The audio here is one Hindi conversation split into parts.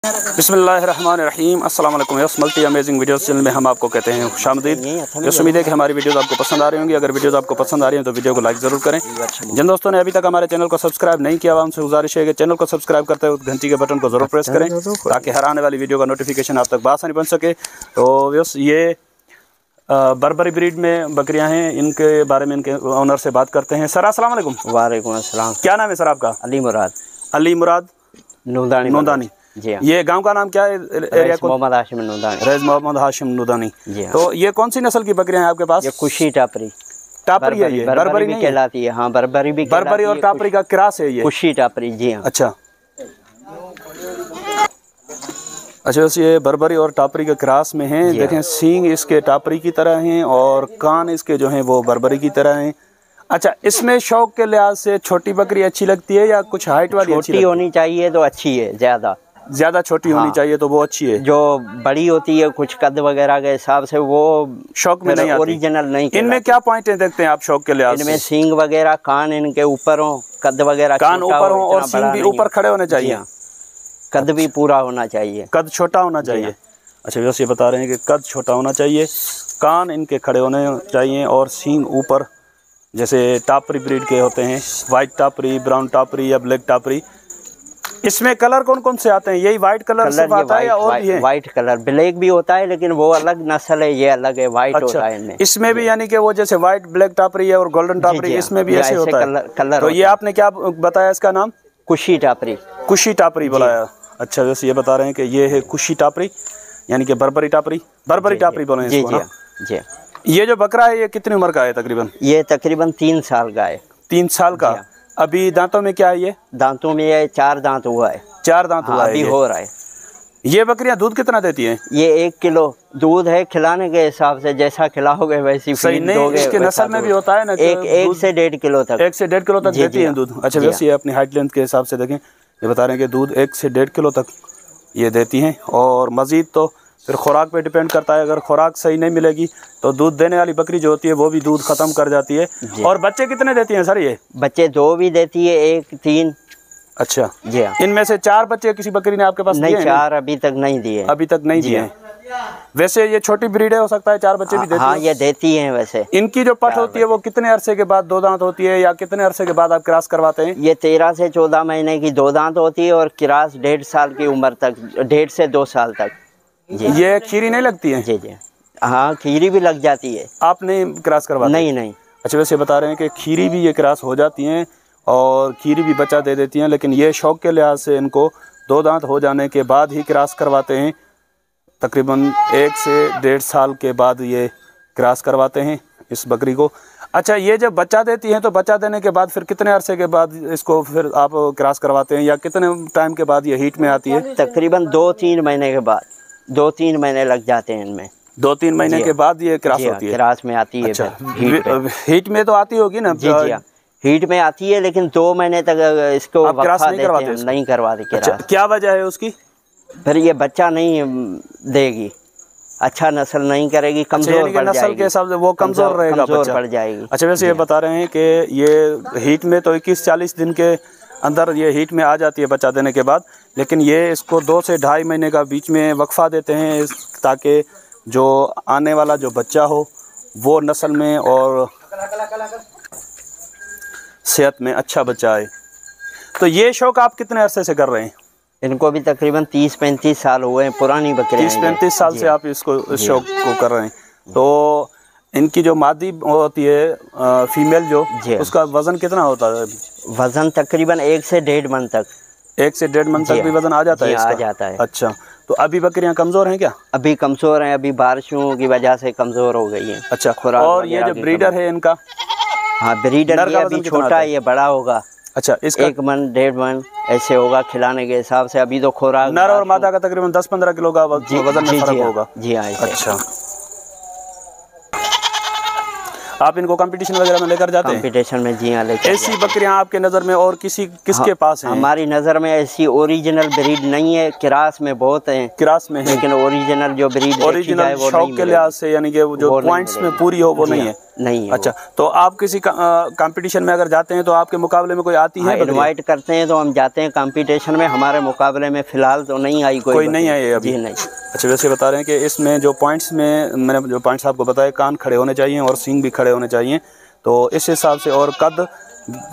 बिस्मिल्लाहिर्रहमानिर्रहीम। अस्सलाम वालेकुम। Yes multi amazing videos channel में हम आपको कहते हैं खुशामदीद। यस उम्मीद है कि हमारी वीडियोस आपको पसंद आ रही होंगी। अगर वीडियोस आपको पसंद आ रही हैं तो वीडियो को लाइक ज़रूर करें। जिन दोस्तों ने अभी तक हमारे चैनल को सब्सक्राइब नहीं किया, उनसे गुजारिश है कि चैनल को सब्सक्राइब करते हुए घंटी के बटन को ज़रूर प्रेस करें ताकि हर आने वाली वीडियो का नोटिफिकेशन आप तक बआसानी पहुँच सके। तो यस ये बर्बरी ब्रीड में बकरियां हैं, इनके बारे में इनके ऑनर से बात करते हैं। सर अस्सलाम वालेकुम। वालेकुम अस्सलाम। क्या नाम है सर आपका? अली मुराद। अली मुराद नूदानी। जी हाँ। ये गांव का नाम क्या है? एरिया को मोहम्मद हाशिम नूदानी। रईस मोहम्मद हाशिम नूदानी। जी हाँ। तो ये कौन सी नस्ल की बकरियां हैं आपके पास? ये कुशी टापरी। टापरी है ये? बर्बरी नहीं कहलाती है। हाँ बर्बरी भी। बर्बरी और टापरी का क्रॉस है ये? कुशी टापरी। जी हाँ। अच्छा वैसे ये बर्बरी और टापरी के क्रॉस में हैं। देखें सींग इसके टापरी की तरह हैं और कान इसके जो हैं वो बर्बरी की तरह हैं। अच्छा, इसमें शौक के लिहाज से छोटी बकरी अच्छी लगती है या कुछ हाइट वाली? छोटी होनी चाहिए तो अच्छी है, ज़्यादा छोटी होनी चाहिए तो वो अच्छी है। जो बड़ी होती है कुछ कद वगैरह के हिसाब से वो शौक में नहीं आती, ओरिजिनल नहीं। इनमें क्या पॉइंट देखते हैं आप शौक के लिहाज? इनमें सींग वगैरह, कान इनके ऊपर हो, कद वगैरह कान ऊपर हो और सींग भी ऊपर खड़े होने चाहिए। कद भी पूरा होना चाहिए, कद छोटा होना चाहिए। अच्छा वैसे ये बता रहे हैं कि कद छोटा होना चाहिए, कान इनके खड़े होने चाहिए और सींग ऊपर, जैसे टापरी ब्रीड के होते हैं, वाइट टापरी, ब्राउन टापरी या ब्लैक टापरी। इसमें कलर कौन कौन से आते हैं? यही वाइट कलर सिर्फ आता है या और भी है? वाइट कलर, ब्लैक भी होता है लेकिन वो अलग नस्ल है, ये अलग है, वाइट होता है इनमें। इसमें भी यानी कि वो जैसे वाइट ब्लैक टापरी है और गोल्डन टापरी, इसमें भी ऐसे होता है कलर। तो ये आपने क्या बताया इसका नाम? कुशी टापरी। कुशी टापरी बताया। अच्छा वैसे ये बता रहे हैं कि ये है कुशी टापरी यानी कि बर्बरी टापरी बोले हैं इसको ना? जी। ये जो बकरा है ये कितनी उम्र का है तकरीबन? ये तकरीबन 3 साल का है। 3 साल का। अभी दांतों में क्या है ये? दांतों में ये 4 दांत हुआ है। 4 दांत हुआ है, अभी हो रहा है। ये बकरियां दूध कितना देती हैं? ये 1 किलो दूध है, खिलाने के हिसाब से जैसा खिलाओगे वैसी सही नहीं दोगे। इसके नस्ल में भी होता है ना, एक से 1.5 किलो तक। 1 से 1.5 किलो तक देती है दूध। अच्छा वैसे ये अपनी हाइट लेंथ के हिसाब से देखें, ये बता रहे हैं कि दूध 1 से 1.5 किलो तक ये देती हैं। और मज़ीद तो फिर खुराक पे डिपेंड करता है, अगर खुराक सही नहीं मिलेगी तो दूध देने वाली बकरी जो होती है वो भी दूध ख़त्म कर जाती है। और बच्चे कितने देती हैं सर ये? बच्चे 2 भी देती है, 1 3। अच्छा जी हाँ। इनमें से 4 बच्चे किसी बकरी ने आपके पास नहीं दिए? 4 अभी तक नहीं दिए। अभी तक नहीं दिए। वैसे ये छोटी ब्रीड है, हो सकता है 4 बच्चे भी देती है। हाँ ये देती हैं। वैसे इनकी जो पट होती है वो कितने अरसे के बाद 2 दांत होती है या कितने अरसे के बाद आप क्रॉस करवाते हैं? ये 13 से 14 महीने की 2 दांत होती है और क्रॉस 1.5 साल की उम्र तक, 1.5 से 2 साल तक। ये खीरी नहीं लगती है? जी। हाँ खीरी भी लग जाती है। आपने क्रॉस करवाते? नहीं। अच्छा वैसे बता रहे हैं कि खीरी भी ये क्रॉस हो जाती हैं और खीरी भी बच्चा दे देती हैं, लेकिन ये शौक के लिहाज से इनको 2 दांत हो जाने के बाद ही क्रॉस करवाते हैं। तकरीबन 1 से 1.5 साल के बाद ये क्रॉस करवाते हैं इस बकरी को। अच्छा ये जब बच्चा देती हैं तो बच्चा देने के बाद फिर कितने अरसे के बाद इसको फिर आप क्रॉस करवाते हैं या कितने टाइम के बाद ये हीट में आती है? तकरीबन 2-3 महीने के बाद, 2-3 महीने लग जाते हैं इनमें। 2-3 महीने के बाद ये क्रॉस होती है? क्रॉस में आती है। अच्छा हीट में तो आती होगी ना? जी हीट में आती है लेकिन 2 महीने तक इसको क्रॉस नहीं करवाते? नहीं करवाते। अच्छा क्या वजह है उसकी? फिर ये बच्चा नहीं देगी, अच्छा नस्ल नहीं करेगी, कमजोर पड़ नस्ल के हिसाब से वो कमजोर रहेगा, कमजोर पड़ जाएगी। अच्छा वैसे ये बता रहे हैं कि ये हीट में तो 21-40 दिन के अंदर ये हीट में आ जाती है बच्चा देने के बाद, लेकिन ये इसको 2 से 2.5 महीने का बीच में वक्फा देते हैं ताकि जो आने वाला जो बच्चा हो वो नस्ल में और सेहत में अच्छा बच्चा आए। तो ये शौक आप कितने अरसे से कर रहे हैं? इनको भी तकरीबन 30-35 साल हुए हैं, पुरानी बकरियां। 30-35 साल से आप इसको इस शौक को कर रहे हैं। तो इनकी जो मादी होती है फीमेल जो, उसका वज़न कितना होता है? वज़न तकरीबन 1 से 1.5 मन तक। 1 से 1.5 मन तक भी वज़न आ जाता है इसका? आ जाता है। अच्छा तो अभी बकरियां कमज़ोर हैं क्या? अभी कमज़ोर हैं, अभी बारिशों की वजह से कमज़ोर हो गई हैं। अच्छा और ये जो ब्रीडर है इनका? हाँ ब्रीडर अभी छोटा है, ये बड़ा होगा। अच्छा इसका 1 मन 1.5 मन ऐसे होगा खिलाने के हिसाब से। अभी तो खुराक नर और मादा का तकरीबन 10-15 किलो का वजन में फर्क होगा। जी हाँ। अच्छा आप इनको कंपटीशन वगैरह में लेकर जाते हैं? कंपटीशन में जी हाँ लेकर। ऐसी बकरियां आपके नज़र में और किसके पास हैं? हमारी नज़र में ऐसी ओरिजिनल ब्रीड नहीं है, किरास में बहुत है, किरास में है, लेकिन ओरिजिनल जो ब्रीड ओरिजिनल शौक के लिहाज से यानी कि जो पॉइंट्स में पूरी हो वो नहीं है। नहीं है। अच्छा, तो आप किसी कंपटीशन में अगर जाते हैं तो आपके मुकाबले में कोई आती है? इनवाइट करते हैं तो हम जाते हैं कंपटीशन में। हमारे मुकाबले में फिलहाल तो नहीं आई कोई नहीं आई अभी? नहीं। अच्छा, वैसे बता रहे हैं कि इसमें जो पॉइंट्स में मैंने जो पॉइंट्स आपको बताए, कान खड़े होने चाहिए और सींग भी खड़े होने चाहिए, तो इस हिसाब से, और कद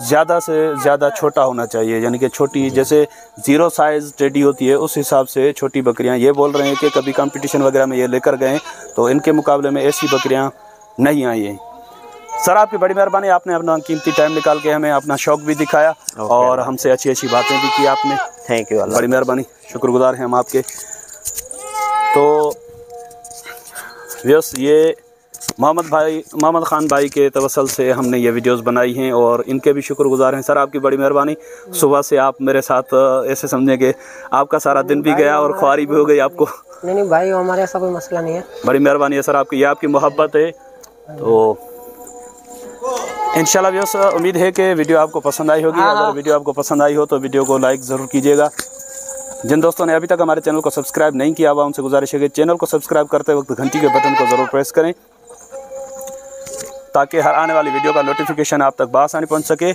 ज़्यादा से ज़्यादा छोटा होना चाहिए, यानी कि छोटी, जैसे 0 साइज़ टेडी होती है उस हिसाब से छोटी बकरियां। ये बोल रहे हैं कि कभी कंपटीशन वगैरह में ये लेकर गए तो इनके मुकाबले में ऐसी बकरियां नहीं आई हैं। सर, आपकी बड़ी मेहरबानी, आपने अपना कीमती टाइम निकाल के हमें अपना शौक़ भी दिखाया और हमसे अच्छी अच्छी बातें भी की आपने। थैंक यू, बड़ी मेहरबानी, शुक्रगुजार हैं हम आपके। तो यस, ये मोहम्मद ख़ान भाई के तवसल से हमने ये वीडियोस बनाई हैं और इनके भी शुक्रगुजार हैं। सर, आपकी बड़ी मेहरबानी, सुबह से आप मेरे साथ ऐसे समझें कि आपका सारा दिन भी गया और ख्वारी भी हो गई आपको। नहीं भाई, हमारे ऐसा कोई मसला नहीं है। बड़ी मेहरबानी है सर आपकी, ये आपकी मोहब्बत है। तो इंशाल्लाह व्यूअर्स, उम्मीद है कि वीडियो आपको पसंद आई होगी। अगर वीडियो आपको पसंद आई हो तो वीडियो को लाइक ज़रूर कीजिएगा। जिन दोस्तों ने अभी तक हमारे चैनल को सब्सक्राइब नहीं किया हुआ उनसे गुजारिश है कि चैनल को सब्सक्राइब करते वक्त घंटी के बटन को ज़रूर प्रेस करें ताकि हर आने वाली वीडियो का नोटिफिकेशन आप तक बआसानी पहुंच सके।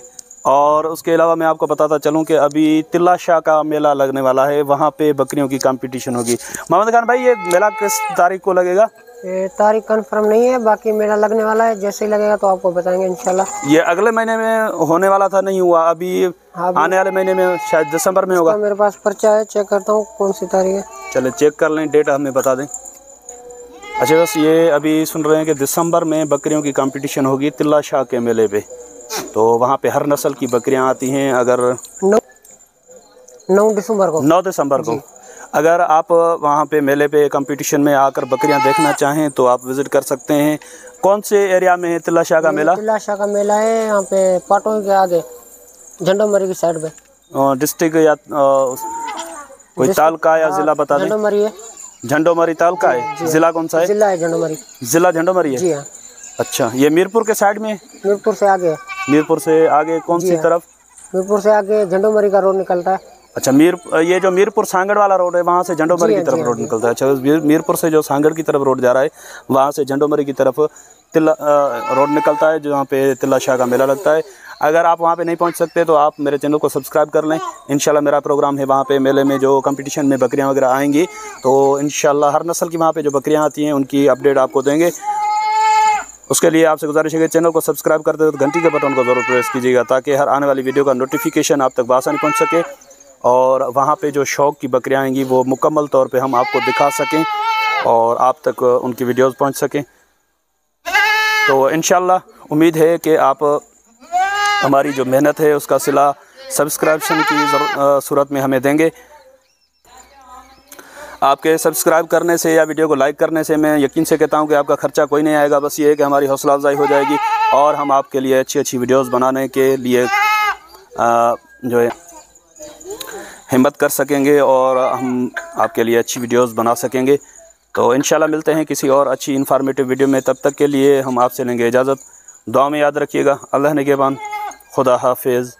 और उसके अलावा मैं आपको बताता चलूं कि अभी तिल्ला शाह का मेला लगने वाला है, वहां पे बकरियों की कंपटीशन होगी। मोहम्मद खान भाई, ये मेला किस तारीख को लगेगा? ये तारीख कंफर्म नहीं है, बाकी मेला लगने वाला है, जैसे ही लगेगा तो आपको बताएंगे इंशाल्लाह। ये अगले महीने में होने वाला था, नहीं हुआ अभी? आने वाले महीने में, शायद दिसंबर में होगा। मेरे पास पर्चा है, चेक करता हूँ कौन सी तारीख है। चले चेक कर लें, डेट हमें बता दें। अच्छा, बस ये अभी सुन रहे हैं कि दिसंबर में बकरियों की कंपटीशन होगी तिल्ला शाह के मेले पे, तो वहाँ पे हर नस्ल की बकरियाँ आती हैं। अगर 9 दिसंबर को अगर आप वहाँ पे मेले पे कंपटीशन में आकर बकरियाँ देखना चाहें तो आप विज़िट कर सकते हैं। कौन से एरिया में है तिल्ला शाह का मेला? तिल्ला शाह का मेला है यहाँ पे पाटों के आगे, झंडोमरी की साइड पे। डिस्ट्रिक्ट या कोई तालका या ज़िला बता दें? झंडोमरी है। झंडोमरी तालका है। ज़िला कौन सा है? ज़िला है झंडोमरी। ज़िला झंडोमरी है जी हाँ। अच्छा, ये मीरपुर के साइड में? मीरपुर से आगे। मीरपुर से आगे कौन सी तरफ? मीरपुर से आगे झंडोमरी का रोड निकलता है। अच्छा, ये जो मीरपुर सांगड़ वाला रोड है वहाँ से झंडोमरी की तरफ रोड निकलता है। अच्छा, मीरपुर से जो सांगड़ की तरफ रोड जा रहा है वहाँ से झंडोमरी की तरफ तिल्ला रोड निकलता है, जहाँ पे तिल्ला शाह का मेला लगता है। अगर आप वहाँ पे नहीं पहुँच सकते तो आप मेरे चैनल को सब्सक्राइब कर लें। इंशाल्लाह मेरा प्रोग्राम है वहाँ पे मेले में, जो कंपटीशन में बकरियाँ वगैरह आएंगी तो इंशाल्लाह हर नस्ल की वहाँ पे जो बकरियाँ आती हैं उनकी अपडेट आपको देंगे। उसके लिए आपसे गुजारिश है कि चैनल को सब्सक्राइब करते हुए घंटी के बटन को ज़रूर प्रेस कीजिएगा ताकि हर आने वाली वीडियो का नोटिफिकेशन आप तक बआसानी पहुँच सके और वहाँ पे जो शौक़ की बकरियाँ आएंगी वो मुकम्मल तौर पे हम आपको दिखा सकें और आप तक उनकी वीडियोस पहुँच सकें। तो इंशाल्लाह उम्मीद है कि आप हमारी जो मेहनत है उसका सिला सब्सक्रिप्शन की सूरत में हमें देंगे। आपके सब्सक्राइब करने से या वीडियो को लाइक करने से मैं यकीन से कहता हूं कि आपका ख़र्चा कोई नहीं आएगा, बस ये है कि हमारी हौसला अफजाई हो जाएगी और हम आपके लिए अच्छी अच्छी वीडियोस बनाने के लिए जो है हिम्मत कर सकेंगे और हम आपके लिए अच्छी वीडियोस बना सकेंगे। तो इंशाल्लाह मिलते हैं किसी और अच्छी इन्फॉर्मेटिव वीडियो में, तब तक के लिए हम आपसे लेंगे इजाज़त। दुआ में याद रखिएगा। अल्लाह निगहबान, खुदा हाफिज़।